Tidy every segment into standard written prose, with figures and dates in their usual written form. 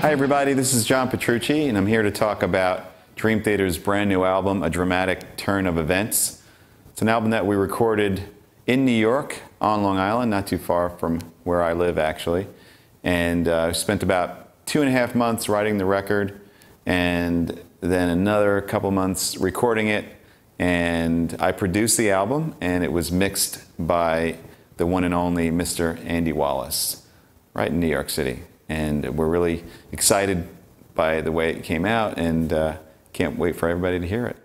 Hi everybody, this is John Petrucci, and I'm here to talk about Dream Theater's brand new album, A Dramatic Turn of Events. It's an album that we recorded in New York, on Long Island, not too far from where I live actually, and spent about 2.5 months writing the record, and then another couple months recording it, and I produced the album, and it was mixed by the one and only Mr. Andy Wallace, right in New York City. And we're really excited by the way it came out, and can't wait for everybody to hear it.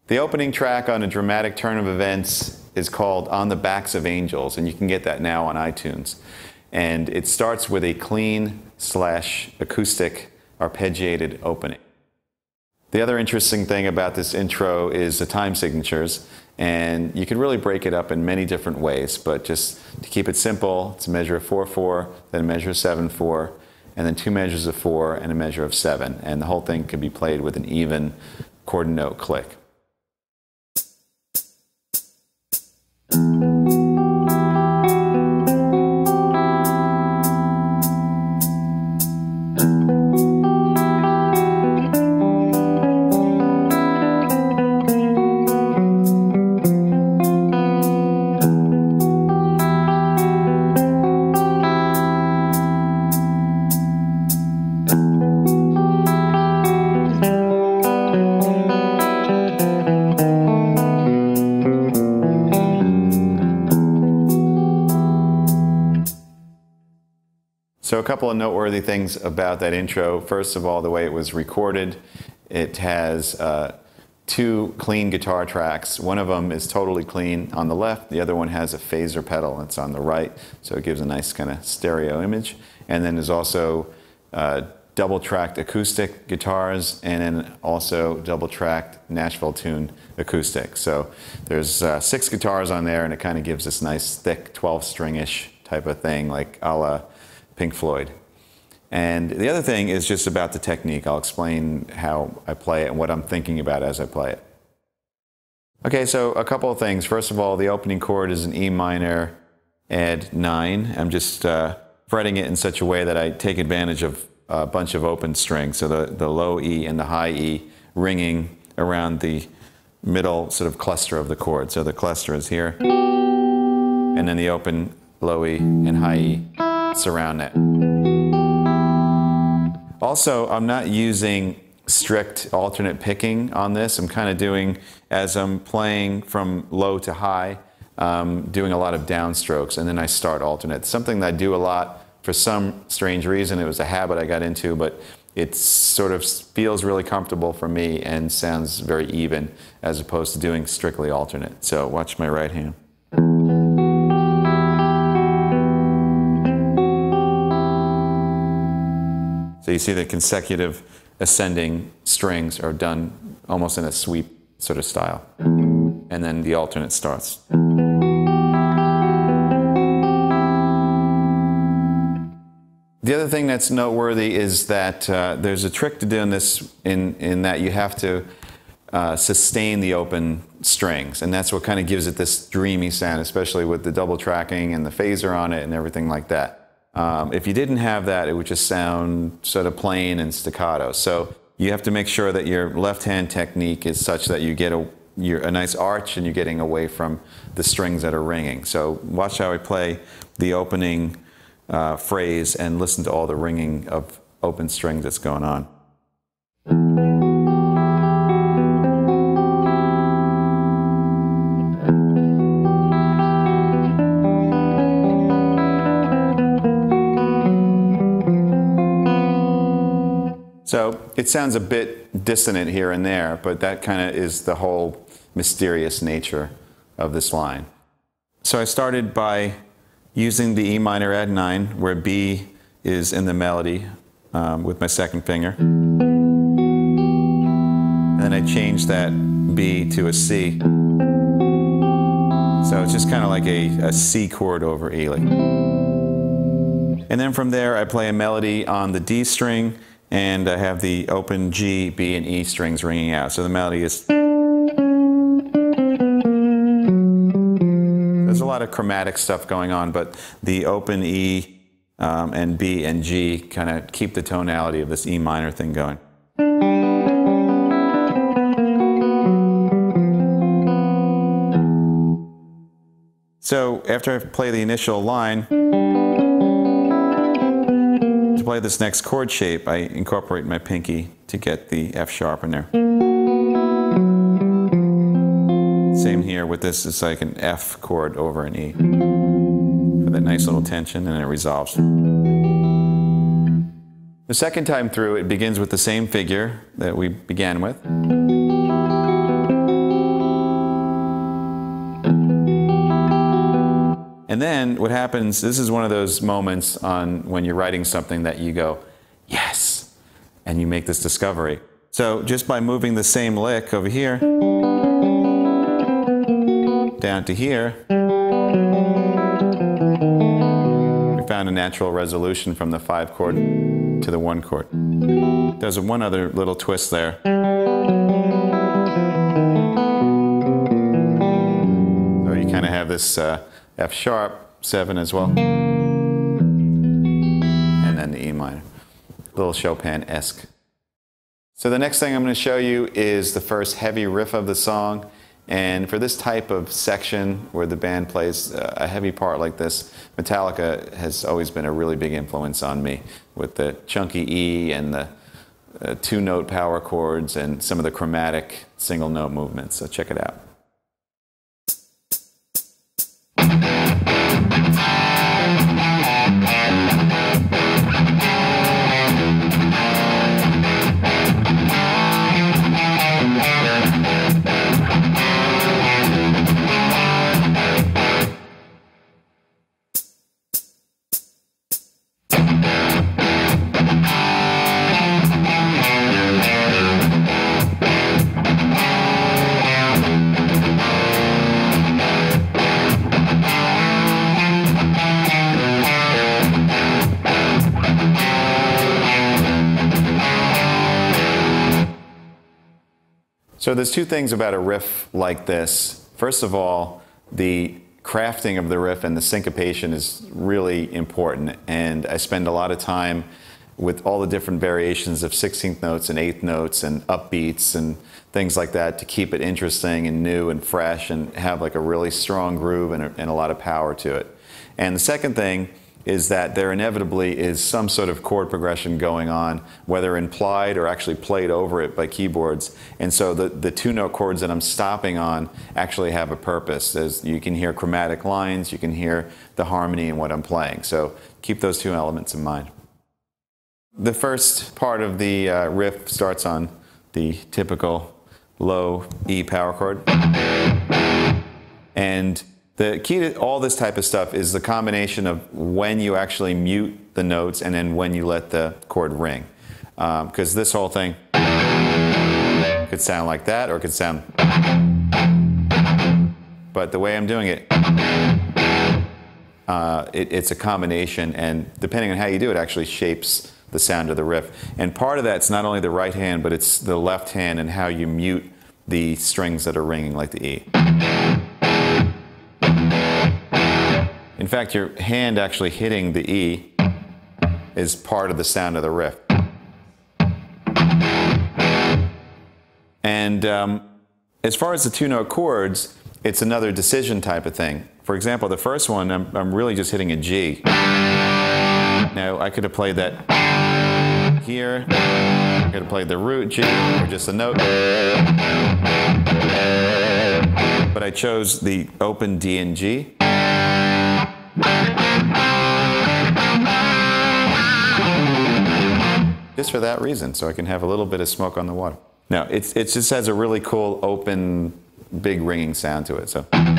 The opening track on A Dramatic Turn of Events is called On the Backs of Angels, and you can get that now on iTunes. And it starts with a clean / acoustic arpeggiated opening. The other interesting thing about this intro is the time signatures, and you could really break it up in many different ways, but just to keep it simple, it's a measure of 4/4, then a measure of 7/4, and then 2 measures of 4 and a measure of 7, and the whole thing can be played with an even chord and note click. So a couple of noteworthy things about that intro. First of all, the way it was recorded. It has 2 clean guitar tracks. One of them is totally clean on the left. The other one has a phaser pedal that's on the right. So it gives a nice kind of stereo image. And then there's also double-tracked acoustic guitars, and then also double-tracked Nashville-tuned acoustic. So there's 6 guitars on there, and it kind of gives this nice thick 12-string-ish type of thing, like a la Pink Floyd. And the other thing is just about the technique. I'll explain how I play it and what I'm thinking about as I play it. Okay, so a couple of things. First of all, the opening chord is an E minor add 9. I'm just fretting it in such a way that I take advantage of a bunch of open strings. So the low E and the high E ringing around the middle sort of cluster of the chord. So the cluster is here, and then the open low E and high E surround that. Also, I'm not using strict alternate picking on this. I'm kind of doing, as I'm playing from low to high, doing a lot of downstrokes, and then I start alternate. Something that I do a lot for some strange reason. It was a habit I got into, but it sort of feels really comfortable for me and sounds very even, as opposed to doing strictly alternate. So watch my right hand. So you see the consecutive ascending strings are done almost in a sweep sort of style. And then the alternate starts. The other thing that's noteworthy is that there's a trick to doing this in that you have to sustain the open strings. And that's what kind of gives it this dreamy sound, especially with the double tracking and the phaser on it and everything like that. If you didn't have that, it would just sound sort of plain and staccato. So you have to make sure that your left-hand technique is such that you get a nice arch and you're getting away from the strings that are ringing. So watch how I play the opening phrase and listen to all the ringing of open strings that's going on. So it sounds a bit dissonant here and there, but that kind of is the whole mysterious nature of this line. So I started by using the E minor add 9, where B is in the melody with my second finger. And then I changed that B to a C. So it's just kind of like a C chord over E. And then from there I play a melody on the D string, and I have the open G, B, and E strings ringing out. So the melody is... There's a lot of chromatic stuff going on, but the open E and B and G kind of keep the tonality of this E minor thing going. So after I play the initial line, to play this next chord shape, I incorporate my pinky to get the F sharp in there. Same here with this, it's like an F chord over an E. For that nice little tension, and it resolves. The second time through, it begins with the same figure that we began with. And then what happens, this is one of those moments when you're writing something that you go, yes, and you make this discovery. So just by moving the same lick over here, down to here, we found a natural resolution from the 5 chord to the 1 chord. There's one other little twist there. So you kind of have this F sharp 7 as well, and then the E minor, a little Chopin-esque. So the next thing I'm going to show you is the first heavy riff of the song, and for this type of section where the band plays a heavy part like this, Metallica has always been a really big influence on me with the chunky E and the 2-note power chords and some of the chromatic single note movements. So check it out. So there's two things about a riff like this. First of all, the crafting of the riff and the syncopation is really important, and I spend a lot of time with all the different variations of 16th notes and 8th notes and upbeats and things like that to keep it interesting and new and fresh and have like a really strong groove and a lot of power to it. And the second thing is that there inevitably is some sort of chord progression going on, whether implied or actually played over it by keyboards. And so the 2-note chords that I'm stopping on actually have a purpose. You can hear chromatic lines, you can hear the harmony in what I'm playing. So keep those two elements in mind. The first part of the riff starts on the typical low E power chord. And the key to all this type of stuff is the combination of when you actually mute the notes and then when you let the chord ring. Because this whole thing could sound like that or it could sound... But the way I'm doing it, it's a combination, and depending on how you do it, actually shapes the sound of the riff. And part of that's not only the right hand, but it's the left hand and how you mute the strings that are ringing, like the E. In fact, your hand actually hitting the E is part of the sound of the riff. And as far as the 2-note chords, it's another decision type of thing. For example, the first one, I'm really just hitting a G. Now, I could have played that here, I could have played the root G, or just a note. But I chose the open D and G. Just for that reason, so I can have a little bit of smoke on the water. Now, it just has a really cool, open, big ringing sound to it. So, and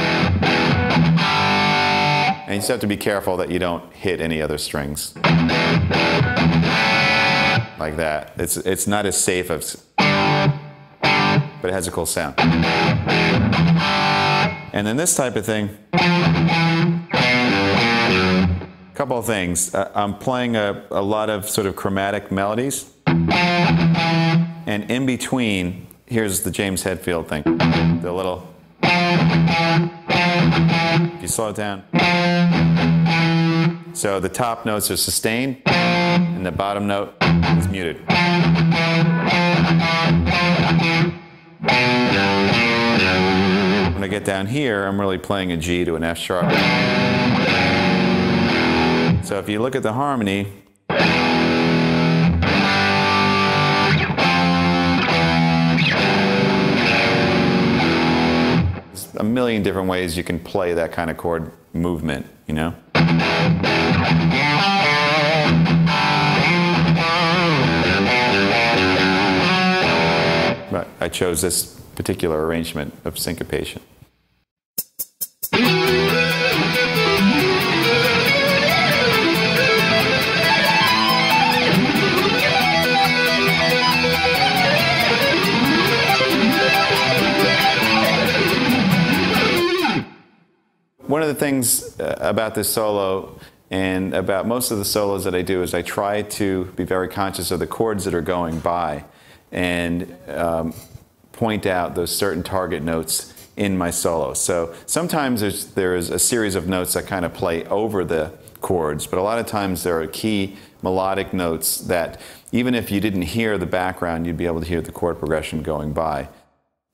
you just have to be careful that you don't hit any other strings like that. It's not as safe as, but it has a cool sound. And then this type of thing. Couple of things. I'm playing a lot of sort of chromatic melodies, and in between, here's the James Hetfield thing. The little, if you slow it down, So the top notes are sustained, and the bottom note is muted. When I get down here, I'm really playing a G to an F sharp. So if you look at the harmony, there's a million different ways you can play that kind of chord movement, you know? But I chose this particular arrangement of syncopation. One of the things about this solo and about most of the solos that I do is I try to be very conscious of the chords that are going by and point out those certain target notes in my solo. So sometimes there's a series of notes that kind of play over the chords, but a lot of times there are key melodic notes that even if you didn't hear the background, you'd be able to hear the chord progression going by.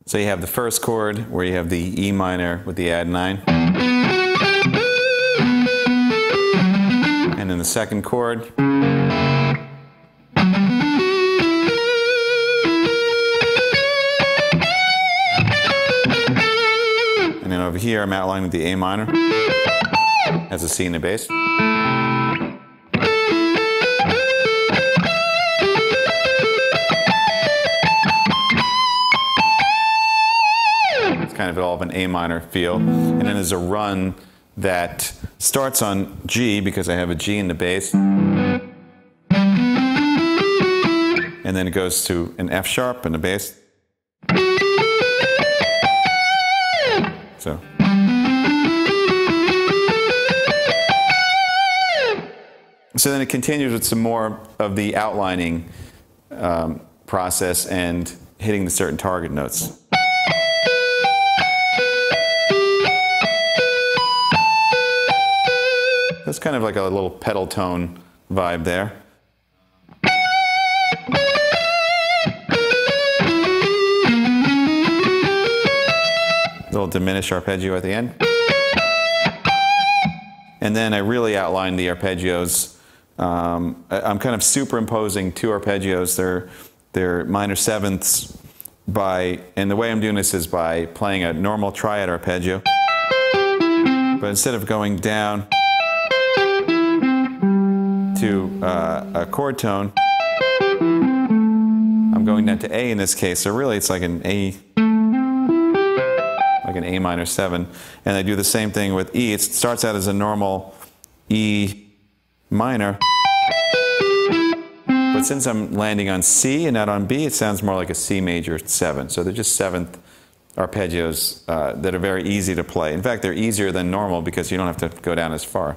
So you have the first chord where you have the E minor with the add 9. And then the second chord. And then over here I'm outlining the A minor as a C in the bass. It's kind of all of an A minor feel. And then there's a run that starts on G because I have a G in the bass. And then it goes to an F sharp in the bass. So. So then it continues with some more of the outlining process and hitting the certain target notes. That's kind of like a little pedal tone vibe there. Little diminished arpeggio at the end. And then I really outline the arpeggios. I'm kind of superimposing two arpeggios. They're minor sevenths and the way I'm doing this is by playing a normal triad arpeggio. But instead of going down to a chord tone, I'm going down to A in this case. So really it's like an A minor 7. And I do the same thing with E. It starts out as a normal E minor. But since I'm landing on C and not on B, it sounds more like a C major 7. So they're just seventh arpeggios that are very easy to play. In fact, they're easier than normal because you don't have to go down as far.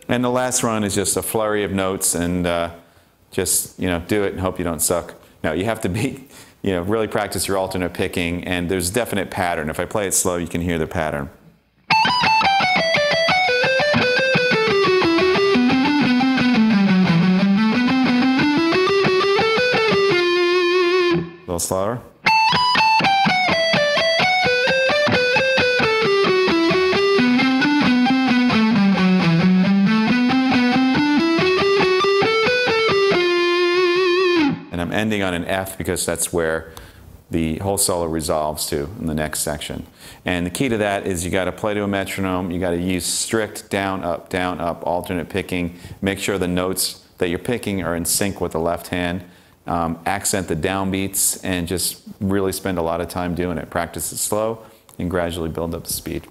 And the last run is just a flurry of notes and just, do it and hope you don't suck. No, you have to really practice your alternate picking, and there's a definite pattern. If I play it slow, you can hear the pattern. A little slower. And I'm ending on an F because that's where the whole solo resolves to in the next section. And the key to that is you got to play to a metronome. You got to use strict down, up, alternate picking. Make sure the notes that you're picking are in sync with the left hand. Accent the downbeats and just really spend a lot of time doing it. Practice it slow and gradually build up the speed.